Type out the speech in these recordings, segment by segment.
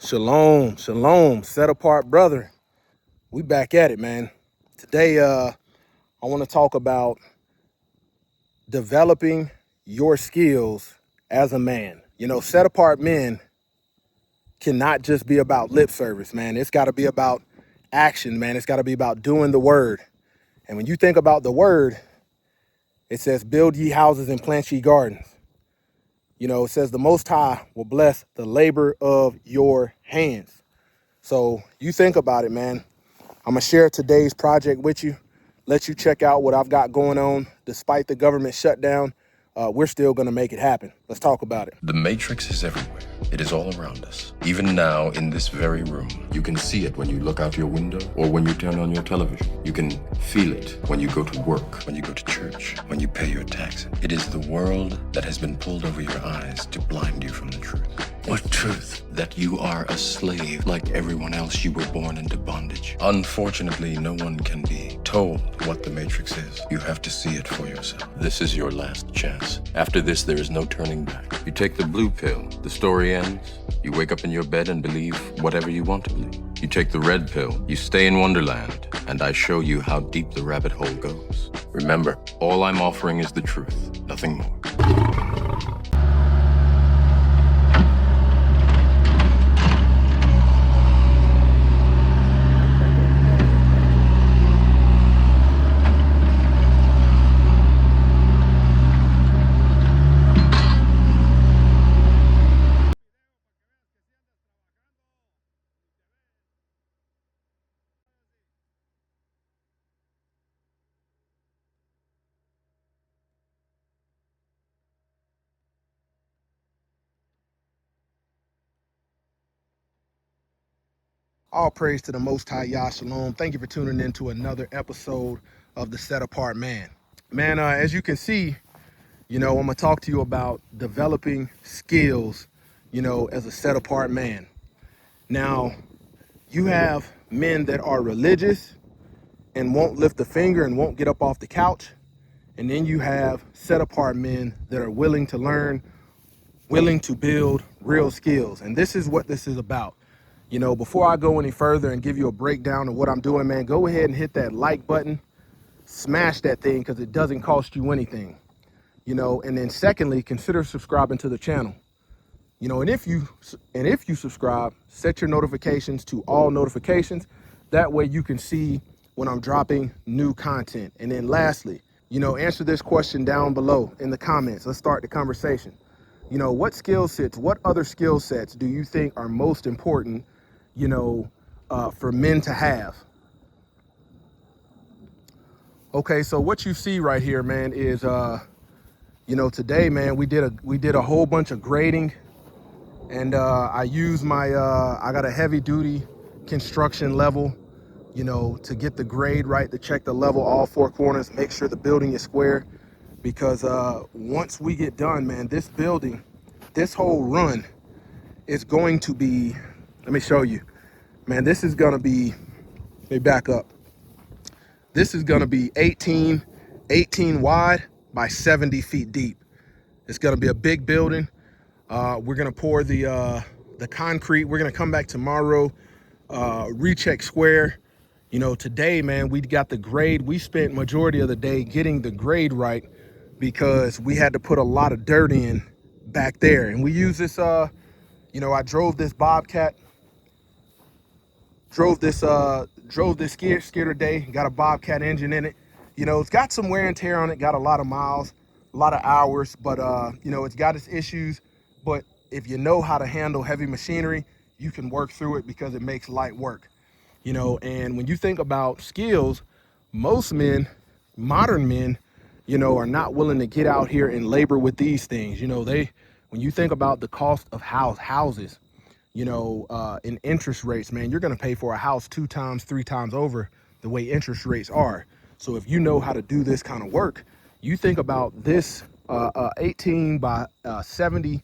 Shalom, shalom, set apart brother. We back at it, man. Today, I want to talk about developing your skills as a man. You know, set apart men cannot just be about lip service, man. It's got to be about action, man. It's got to be about doing the word. And when you think about the word, it says, build ye houses and plant ye gardens. You know, it says the Most High will bless the labor of your hands. So you think about it, man. I'm going to share today's project with you, let you check out what I've got going on. Despite the government shutdown, we're still going to make it happen. Let's talk about it. The Matrix is everywhere. It is all around us. Even now, in this very room, you can see it when you look out your window or when you turn on your television. You can feel it when you go to work, when you go to church, when you pay your taxes. It is the world that has been pulled over your eyes to blind you from the truth. What truth? That you are a slave like everyone else. You were born into bondage. Unfortunately, no one can be told what the Matrix is. You have to see it for yourself. This is your last chance. After this, there is no turning back. You take the blue pill, the story ends. You wake up in your bed and believe whatever you want to believe. You take the red pill, you stay in Wonderland, and I show you how deep the rabbit hole goes. Remember, all I'm offering is the truth, nothing more. All praise to the Most High, Yah Shalom. Thank you for tuning in to another episode of The Set Apart Man. Man, as you can see, you know, I'm going to talk to you about developing skills, you know, as a set apart man. Now, you have men that are religious and won't lift a finger and won't get up off the couch. And then you have set apart men that are willing to learn, willing to build real skills. And this is what this is about. You know, before I go any further and give you a breakdown of what I'm doing, man, go ahead and hit that like button, smash that thing, because it doesn't cost you anything. You know, and then secondly, consider subscribing to the channel. You know, and if you subscribe, set your notifications to all notifications. That way you can see when I'm dropping new content. And then lastly, you know, answer this question down below in the comments. Let's start the conversation. You know, what other skill sets do you think are most important, you know, for men to have? Okay, so what you see right here, man, is, you know, today, man, we did a whole bunch of grading, and I used my, I got a heavy duty construction level, you know, to get the grade right, to check the level, all four corners, make sure the building is square. Because once we get done, man, this building, this whole run is going to be, let me show you, man, this is going to be, let me back up. This is going to be 18 wide by 70 feet deep. It's going to be a big building. We're going to pour the concrete. We're going to come back tomorrow, recheck square. You know, today, man, we got the grade. We spent majority of the day getting the grade right, because we had to put a lot of dirt in back there. And we use this, you know, I drove this Bobcat, drove this skid today, got a Bobcat engine in it. You know, it's got some wear and tear on it, got a lot of miles, a lot of hours, but, you know, it's got its issues. But if you know how to handle heavy machinery, you can work through it because it makes light work. You know, and when you think about skills, most men, modern men, you know, are not willing to get out here and labor with these things. You know, when you think about the cost of houses, you know, in interest rates, man, you're going to pay for a house 2 times, 3 times over the way interest rates are. So if you know how to do this kind of work, you think about this 18 by 70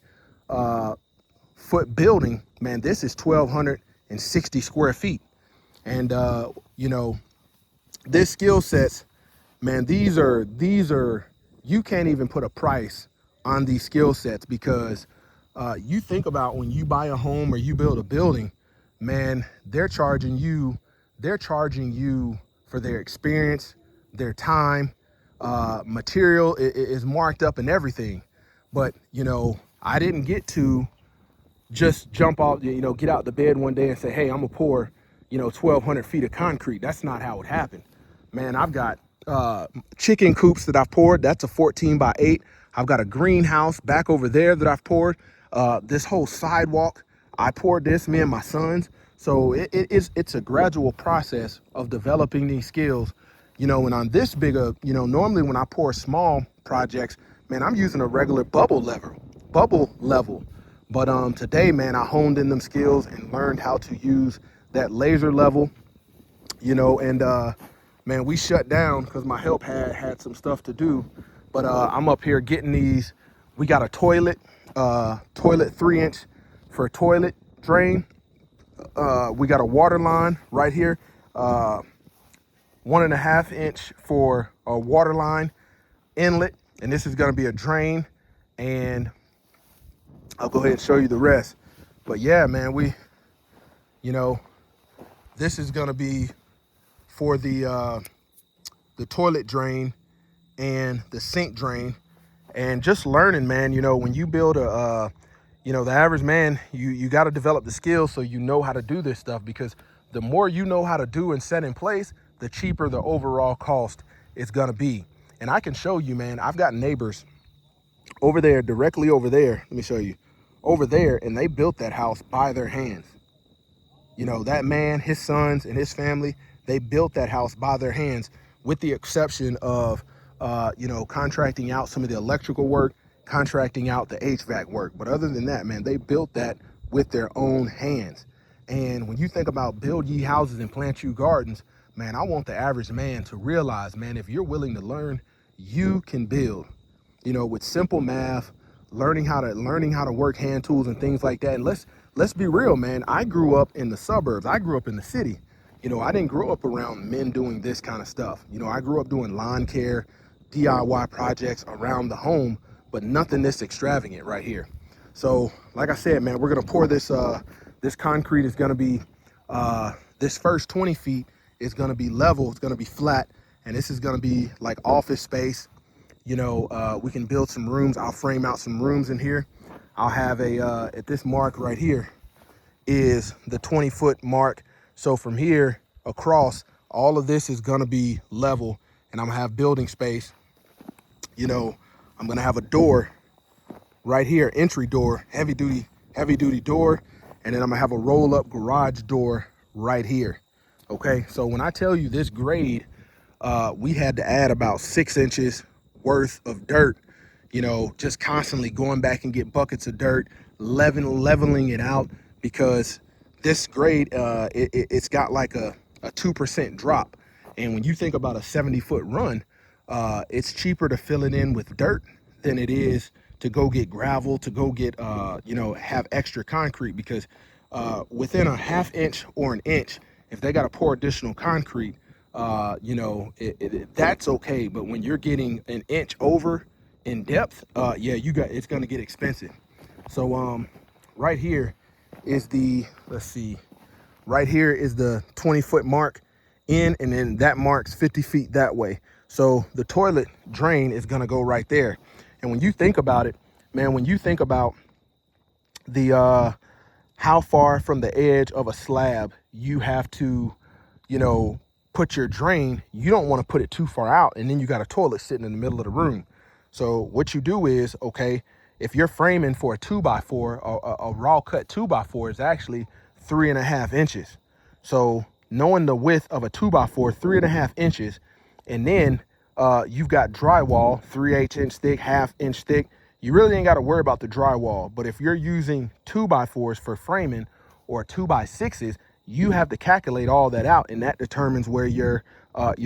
foot building, man, this is 1,260 square feet. And, you know, this skill sets, man, these are, you can't even put a price on these skill sets, because You think about when you buy a home or you build a building, man, they're charging you for their experience, their time, material is marked up and everything. But, you know, I didn't get to just jump out, you know, get out the bed one day and say, hey, I'm gonna pour, you know, 1,200 feet of concrete. That's not how it happened. Man, I've got chicken coops that I've poured. That's a 14 by 8. I've got a greenhouse back over there that I've poured. This whole sidewalk, I poured this, me and my sons. So it's a gradual process of developing these skills, you know. And on this bigger, you know, normally when I pour small projects, man, I'm using a regular bubble level. But today, man, I honed in them skills and learned how to use that laser level, you know. And man, we shut down because my help had some stuff to do. But I'm up here getting these. We got a toilet 3-inch for a toilet drain. We got a water line right here, 1.5-inch for a water line inlet, and this is going to be a drain. And I'll go ahead and show you the rest. But yeah, man, you know, this is going to be for the toilet drain and the sink drain. And just learning, man, you know, when you build you know, the average man, you got to develop the skills so you know how to do this stuff, because the more you know how to do and set in place, the cheaper the overall cost is going to be. And I can show you, man, I've got neighbors over there, directly over there. Let me show you over there. And they built that house by their hands. You know, that man, his sons and his family, they built that house by their hands, with the exception of, you know, contracting out some of the electrical work, contracting out the HVAC work. But other than that, man, they built that with their own hands. And when you think about build ye houses and plant you gardens, man, I want the average man to realize, man, if you're willing to learn, you can build, you know, with simple math, learning how to work hand tools and things like that. And let's be real, man. I grew up in the suburbs. I grew up in the city. You know, I didn't grow up around men doing this kind of stuff. You know, I grew up doing lawn care, DIY projects around the home, but nothing this extravagant right here. So, like I said, man, we're gonna pour this. This concrete is gonna be, this first 20 feet is gonna be level. It's gonna be flat, and this is gonna be like office space. You know, we can build some rooms. I'll frame out some rooms in here. I'll have at this mark right here is the 20-foot mark. So from here across, all of this is gonna be level, and I'm gonna have building space. You know, I'm gonna have a door right here, entry door, heavy duty door, and then I'm gonna have a roll up garage door right here. Okay, so when I tell you this grade, we had to add about 6 inches worth of dirt, you know, just constantly going back and get buckets of dirt, leveling it out, because this grade, it's got like a 2% drop. And when you think about a 70-foot run, it's cheaper to fill it in with dirt than it is to go get gravel, to go get, you know, have extra concrete, because within a 1/2 inch or an inch, if they got to pour additional concrete, you know, that's okay. But when you're getting an inch over in depth, yeah, it's going to get expensive. So right here is right here is the 20-foot mark in, and then that marks 50 feet that way. So the toilet drain is going to go right there. And when you think about it, man, when you think about the how far from the edge of a slab you have to, you know, put your drain, you don't want to put it too far out, and then you got a toilet sitting in the middle of the room. So what you do is, okay, if you're framing for a 2x4, a raw cut 2x4 is actually 3.5 inches. So knowing the width of a 2x4, 3.5 inches, and then you've got drywall, 3/8 inch thick, 1/2 inch thick. You really ain't got to worry about the drywall. But if you're using 2x4s for framing or 2x6s, you have to calculate all that out, and that determines where your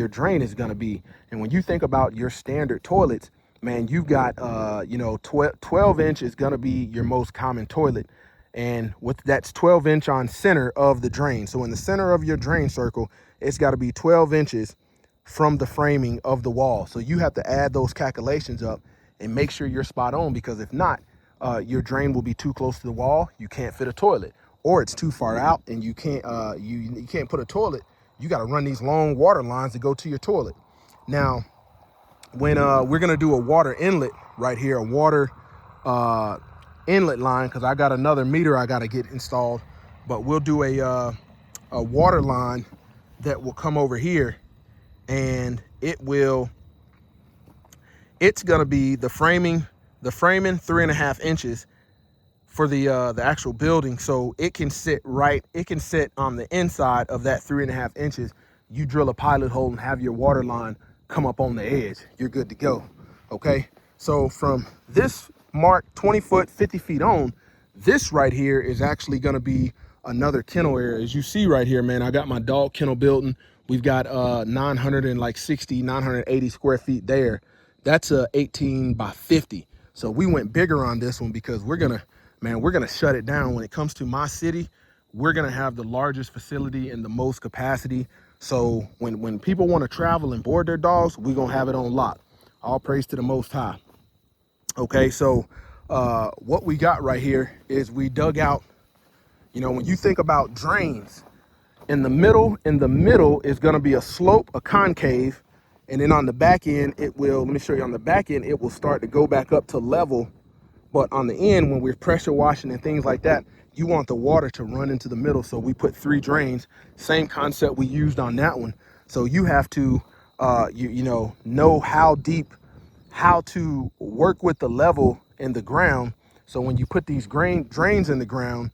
drain is going to be. And when you think about your standard toilets, man, you've got, you know, 12 inch is going to be your most common toilet. And that's 12 inch on center of the drain. So in the center of your drain circle, it's got to be 12 inches from the framing of the wall. So you have to add those calculations up and make sure you're spot on, because if not, your drain will be too close to the wall. You can't fit a toilet, or it's too far out and you can't you can't put a toilet. You got to run these long water lines to go to your toilet. Now, when we're gonna do a water inlet right here, a water inlet line, because I got another meter I got to get installed, but we'll do a water line that will come over here, and it's gonna be the framing 3.5 inches for the actual building, so it can sit on the inside of that 3.5 inches. You drill a pilot hole and have your water line come up on the edge, you're good to go. Okay, so from this mark, 20 foot, 50 feet on, this right here is actually going to be another kennel area. As you see right here, man, I got my dog kennel building. We've got 980 square feet there. That's a 18 by 50. So we went bigger on this one because we're gonna shut it down. When it comes to my city, we're gonna have the largest facility and the most capacity. So when people want to travel and board their dogs, we're gonna have it on lock. All praise to the Most High. Okay, so what we got right here is we dug out, you know, when you think about drains, in the middle is gonna be a slope, a concave, and then on the back end, let me show you, on the back end, it will start to go back up to level. But on the end, when we're pressure washing and things like that, you want the water to run into the middle. So we put 3 drains, same concept we used on that one. So you have to, know how deep, how to work with the level in the ground. So when you put these drains in the ground,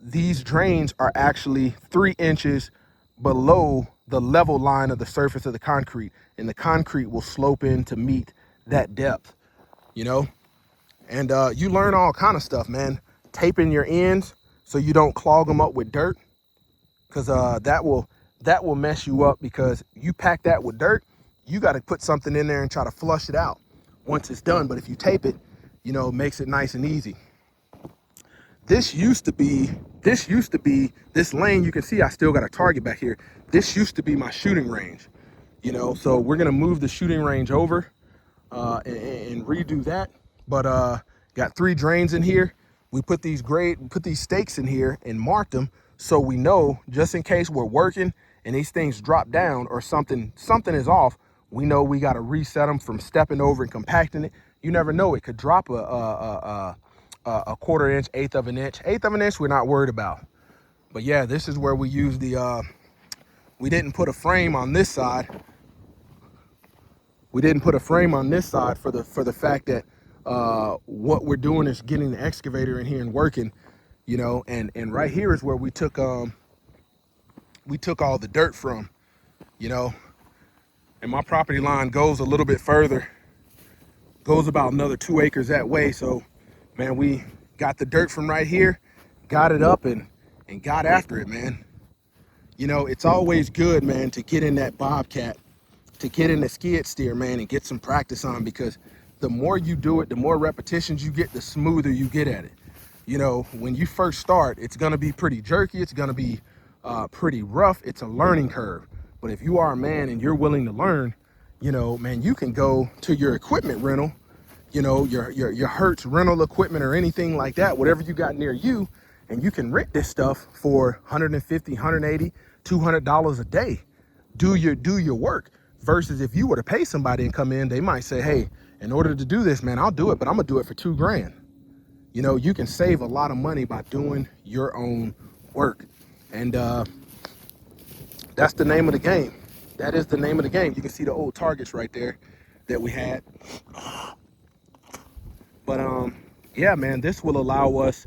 these drains are actually 3 inches below the level line of the surface of the concrete, and the concrete will slope in to meet that depth, you know. And you learn all kind of stuff, man. Taping your ends so you don't clog them up with dirt, because that will mess you up, because you pack that with dirt, you got to put something in there and try to flush it out once it's done. But if you tape it, you know, it makes it nice and easy. This used to be this lane. You can see I still got a target back here. This used to be my shooting range, you know, so we're gonna move the shooting range over and redo that. But got 3 drains in here. We put these stakes in here and marked them, so we know, just in case we're working and these things drop down or something is off, we know we got to reset them from stepping over and compacting it. You never know, it could drop a 1/4 inch, 1/8 of an inch. 1/8 of an inch we're not worried about. But yeah, this is where we use the we didn't put a frame on this side. We didn't put a frame on this side for the fact that what we're doing is getting the excavator in here and working, you know. And right here is where we took all the dirt from, you know. And my property line goes a little bit further, goes about another 2 acres that way. So man, we got the dirt from right here, got it up and got after it, man. You know, it's always good, man, to get in that bobcat, to get in the skid steer, man, and get some practice on, because the more you do it, the more repetitions you get, the smoother you get at it. You know, when you first start, it's gonna be pretty jerky, it's gonna be pretty rough, it's a learning curve. But if you are a man and you're willing to learn, you know, man, you can go to your equipment rental, you know, your Hertz rental equipment or anything like that, whatever you got near you, and you can rent this stuff for $150, $180, $200 a day. Do your work. Versus if you were to pay somebody and come in, they might say, hey, in order to do this, man, I'll do it, but I'm gonna do it for $2,000. You know, you can save a lot of money by doing your own work. And that's the name of the game. That is the name of the game. You can see the old targets right there that we had. But yeah, man, this will allow us,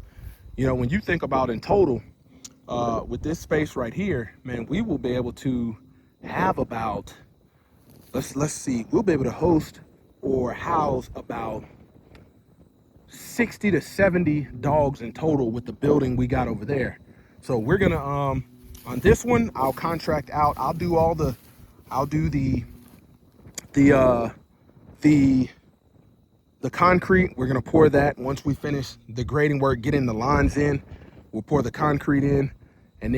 you know, when you think about in total, with this space right here, man, we will be able to have about, let's see, we'll be able to host or house about 60 to 70 dogs in total with the building we got over there. So we're gonna on this one, I'll contract out, I'll do the concrete. We're gonna pour that once we finish the grading work, getting the lines in. We'll pour the concrete in, and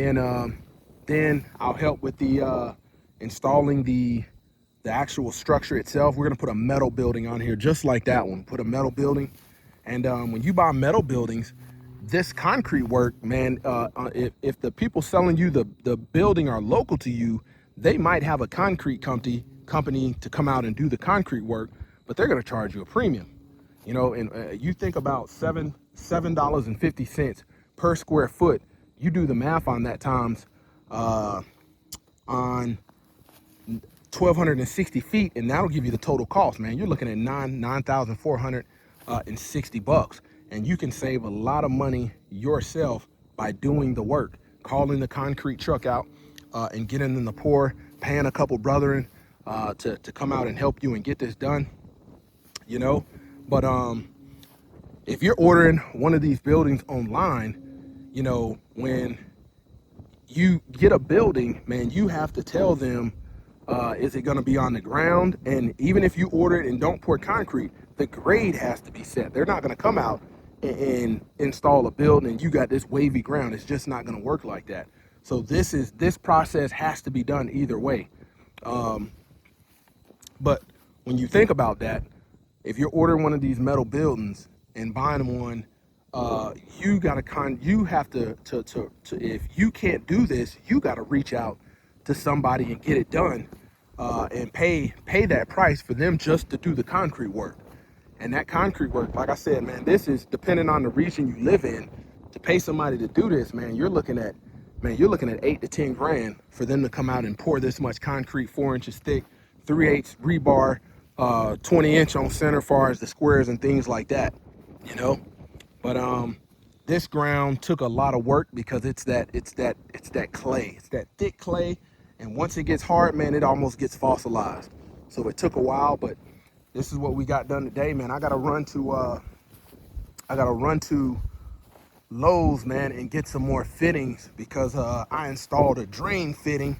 then I'll help with the installing the actual structure itself. We're gonna put a metal building on here, just like that one. Put a metal building, And when you buy metal buildings, this concrete work, man, if the people selling you the building are local to you, they might have a concrete company to come out and do the concrete work, but they're going to charge you a premium. You know, and you think about $7.50 per square foot. You do the math on that times on 1,260 feet, and that'll give you the total cost, man. You're looking at $9,460, and you can save a lot of money yourself by doing the work, calling the concrete truck out and getting in the pour, paying a couple brethren to come out and help you and get this done. You know, but if you're ordering one of these buildings online, you know, when you get a building, man, you have to tell them, is it going to be on the ground? And even if you order it and don't pour concrete, the grade has to be set. They're not going to come out and install a building and you got this wavy ground. It's just not going to work like that. So this process has to be done either way. But when you think about that, if you're ordering one of these metal buildings and buying one, you have to if you can't do this, you got to reach out to somebody and get it done, and pay that price for them just to do the concrete work. And that concrete work, like I said, man, this is depending on the region you live in. To pay somebody to do this, man, you're looking at 8 to 10 grand for them to come out and pour this much concrete, 4 inches thick, 3/8 rebar, 20 inch on center, far as the squares and things like that, you know. But this ground took a lot of work because it's that clay, it's that thick clay, and once it gets hard, man, it almost gets fossilized. So it took a while, but this is what we got done today, man. I gotta run to Lowe's, man, and get some more fittings because I installed a drain fitting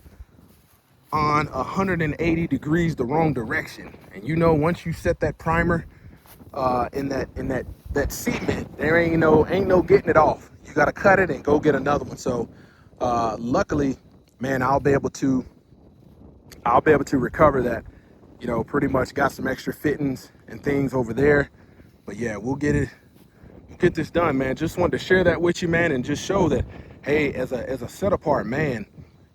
on 180 degrees the wrong direction. And you know, once you set that primer in that cement, there ain't no getting it off. You got to cut it and go get another one. So luckily, man, I'll be able to recover that. You know, pretty much got some extra fittings and things over there. But yeah, we'll get this done, man. Just wanted to share that with you, man, and just show that, hey, as a set apart man,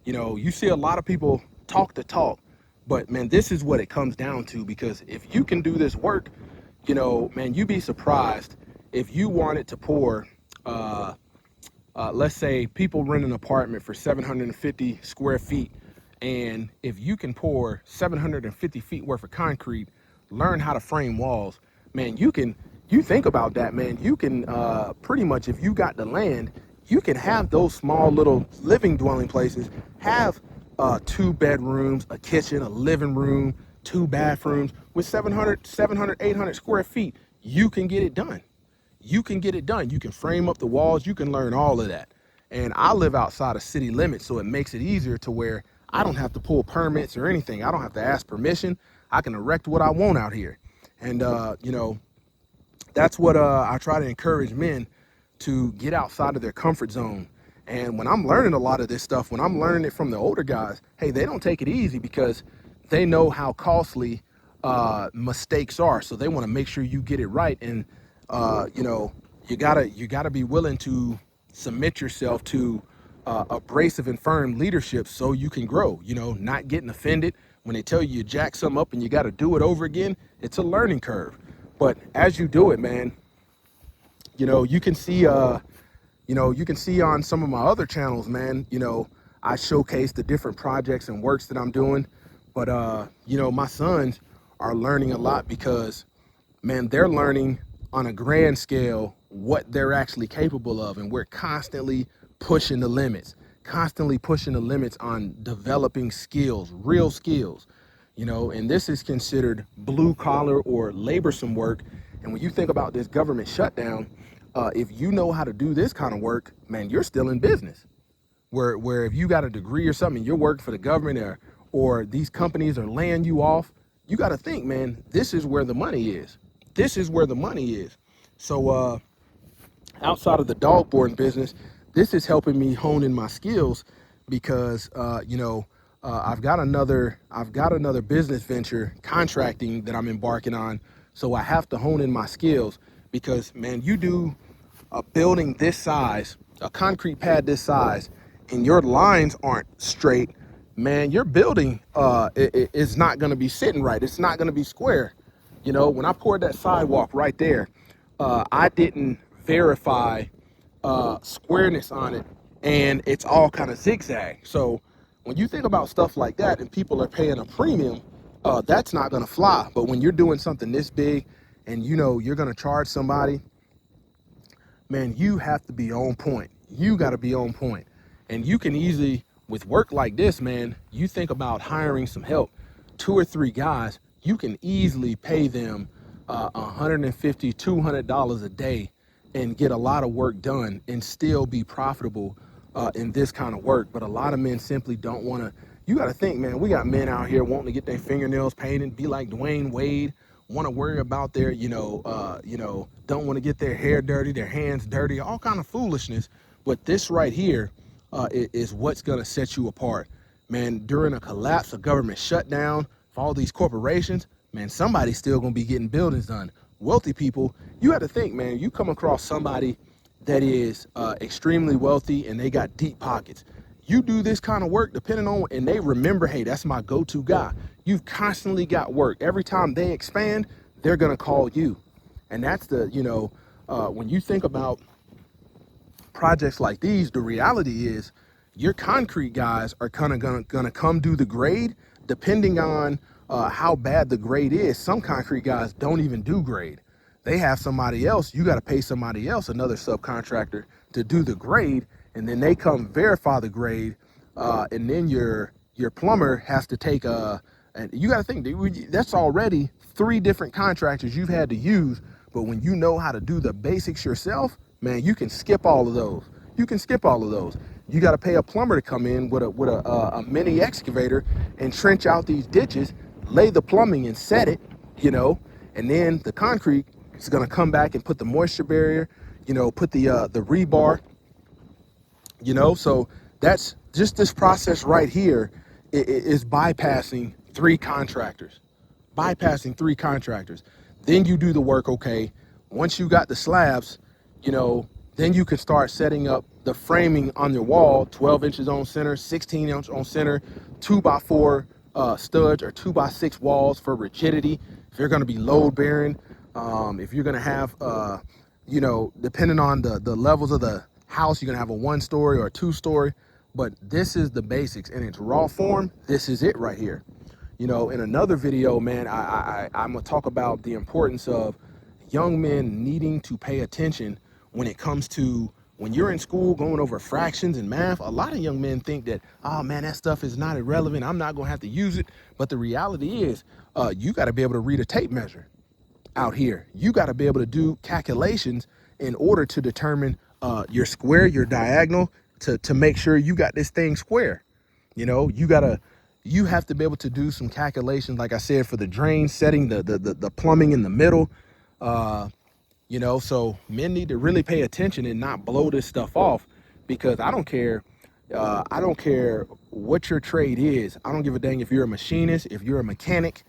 you know, you see a lot of people talk the talk, but man, this is what it comes down to. Because if you can do this work, you know, man, you'd be surprised if you wanted to pour, let's say people rent an apartment for 750 square feet. And if you can pour 750 feet worth of concrete, learn how to frame walls, man, you think about that, man, you can pretty much, if you got the land, you can have those small little living dwelling places, have 2 bedrooms, a kitchen, a living room, 2 bathrooms with 700, 800 square feet. You can get it done. You can get it done. You can frame up the walls. You can learn all of that. And I live outside of city limits, so it makes it easier to where I don't have to pull permits or anything. I don't have to ask permission. I can erect what I want out here. And, you know, that's what I try to encourage men to get outside of their comfort zone. And when I'm learning a lot of this stuff, when I'm learning it from the older guys, hey, they don't take it easy because they know how costly mistakes are. So they want to make sure you get it right. And, you know, you gotta be willing to submit yourself to abrasive and firm leadership so you can grow, you know, not getting offended when they tell you jack something up and you got to do it over again. It's a learning curve. But as you do it, man, you know, you can see on some of my other channels, man, you know, I showcase the different projects and works that I'm doing. But, you know, my sons are learning a lot because, man, they're learning on a grand scale what they're actually capable of. And we're constantly pushing the limits on developing skills, real skills, you know, and this is considered blue collar or laborsome work. And when you think about this government shutdown, if you know how to do this kind of work, man, you're still in business. Where if you got a degree or something, you're working for the government or these companies are laying you off, you got to think, man, this is where the money is. This is where the money is. So outside of the dog boarding business, this is helping me hone in my skills because, you know, I've got another business venture contracting that I'm embarking on. So I have to hone in my skills because, man, you do a building this size, a concrete pad this size, and your lines aren't straight, man, your building is not going to be sitting right. It's not going to be square. You know, when I poured that sidewalk right there, I didn't verify squareness on it, and it's all kind of zigzag. So when you think about stuff like that and people are paying a premium, that's not going to fly. But when you're doing something this big and you know you're going to charge somebody, man, you have to be on point. You got to be on point. And you can easily, with work like this, man, you think about hiring some help, 2 or 3 guys, you can easily pay them $150, $200 a day and get a lot of work done and still be profitable in this kind of work. But a lot of men simply don't want to. You got to think, man, we got men out here wanting to get their fingernails painted, be like Dwayne Wade, want to worry about their, don't want to get their hair dirty, their hands dirty, all kind of foolishness. But this right here is what's going to set you apart. Man, during a collapse, a government shutdown for all these corporations, man, somebody's still going to be getting buildings done. Wealthy people, you have to think, man, you come across somebody that is extremely wealthy and they got deep pockets. You do this kind of work, depending on, and they remember, hey, that's my go-to guy. You've constantly got work. Every time they expand, they're going to call you. And that's the, when you think about projects like these, the reality is your concrete guys are kind of gonna come do the grade, depending on how bad the grade is. Some concrete guys don't even do grade. They have somebody else. You got to pay somebody else, another subcontractor, to do the grade, and then they come verify the grade, and then your plumber has to take and you got to think, that's already 3 different contractors you've had to use. But when you know how to do the basics yourself, man, you can skip all of those. You got to pay a plumber to come in with a mini excavator and trench out these ditches, lay the plumbing and set it, and then the concrete is going to come back and put the moisture barrier, put the rebar, so that's just this process right here is bypassing 3 contractors. Then you do the work. Okay, once you got the slabs, then you can start setting up the framing on your wall, 12 inches on center, 16 inch on center, 2x4 studs or 2x6 walls for rigidity. If you're going to be load bearing, if you're going to have, depending on the levels of the house, you're going to have a 1-story or a 2-story. But this is the basics in its raw form. This is it right here. In another video, man, I'm going to talk about the importance of young men needing to pay attention when it comes to when you're in school going over fractions and math. A lot of young men think that, oh man, that stuff is not irrelevant, I'm not going to have to use it. But the reality is you got to be able to read a tape measure out here. You got to be able to do calculations in order to determine your square, your diagonal, to make sure you got this thing square. You have to be able to do some calculations, like I said, for the drain setting, the plumbing in the middle. So men need to really pay attention and not blow this stuff off, because I don't care what your trade is. I don't give a dang if you're a machinist, if you're a mechanic,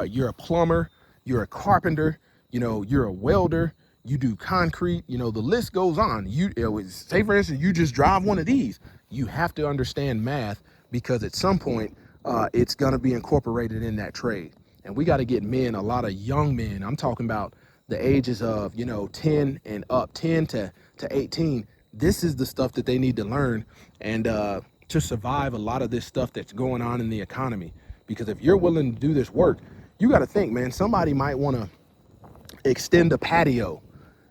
you're a plumber, you're a carpenter, you're a welder, you do concrete, the list goes on. Say for instance, you just drive one of these. You have to understand math, because at some point it's going to be incorporated in that trade. And we got to get men, a lot of young men, I'm talking about the ages of 10 and up, 10 to 18. This is the stuff that they need to learn and to survive a lot of this stuff that's going on in the economy. Because if you're willing to do this work, you got to think, man, somebody might want to extend a patio.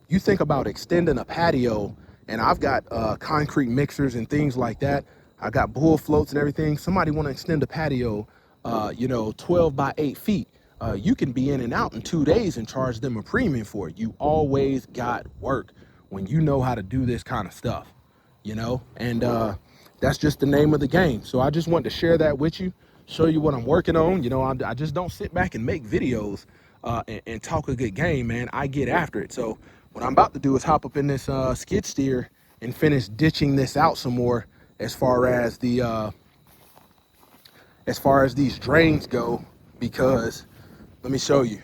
You think about extending a patio, and I've got concrete mixers and things like that. I got bull floats and everything. Somebody want to extend a patio, 12 by 8 feet. You can be in and out in 2 days and charge them a premium for it. You always got work when you know how to do this kind of stuff, and that's just the name of the game. So I just wanted to share that with you, show you what I'm working on. I just don't sit back and make videos and talk a good game, man. I get after it. So what I'm about to do is hop up in this skid steer and finish ditching this out some more as far as these drains go, because let me show you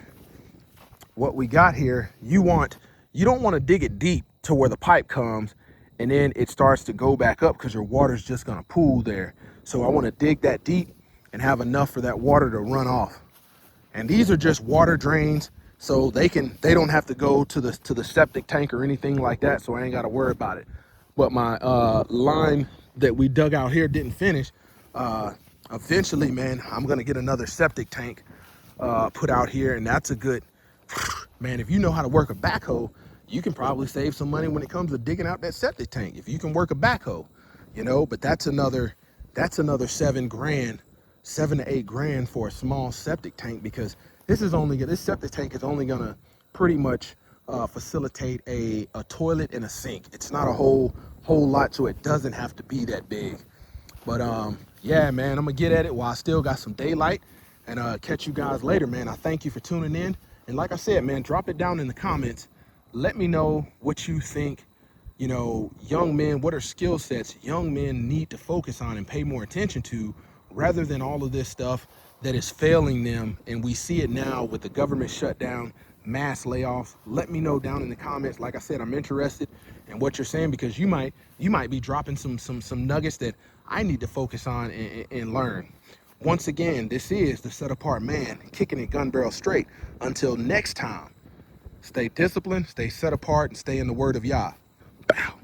what we got here. You want you don't want to dig it deep to where the pipe comes and then it starts to go back up because your water's just going to pool there. So I want to dig that deep and have enough for that water to run off. And these are just water drains, so they don't have to go to the septic tank or anything like that, so I ain't got to worry about it. But my line that we dug out here didn't finish. Eventually, man, I'm gonna get another septic tank put out here, and that's a good, man, if you know how to work a backhoe, you can probably save some money when it comes to digging out that septic tank if you can work a backhoe, you know. But that's another $7 grand, $7 to $8 grand for a small septic tank, because this septic tank is only gonna pretty much facilitate a toilet and a sink. It's not a whole lot, so it doesn't have to be that big. But yeah, man, I'm gonna get at it while I still got some daylight, and catch you guys later, man. I thank you for tuning in, and like I said, man, drop it down in the comments. Let me know what you think. You know, young men, what are skill sets young men need to focus on and pay more attention to, rather than all of this stuff that is failing them. And we see it now with the government shutdown, mass layoffs. Let me know down in the comments. Like I said, I'm interested in what you're saying, because you might be dropping some nuggets that I need to focus on and learn. Once again, this is the Set Apart Man, kicking it gun barrel straight. Until next time, stay disciplined, stay set apart, and stay in the word of Yah. Bow.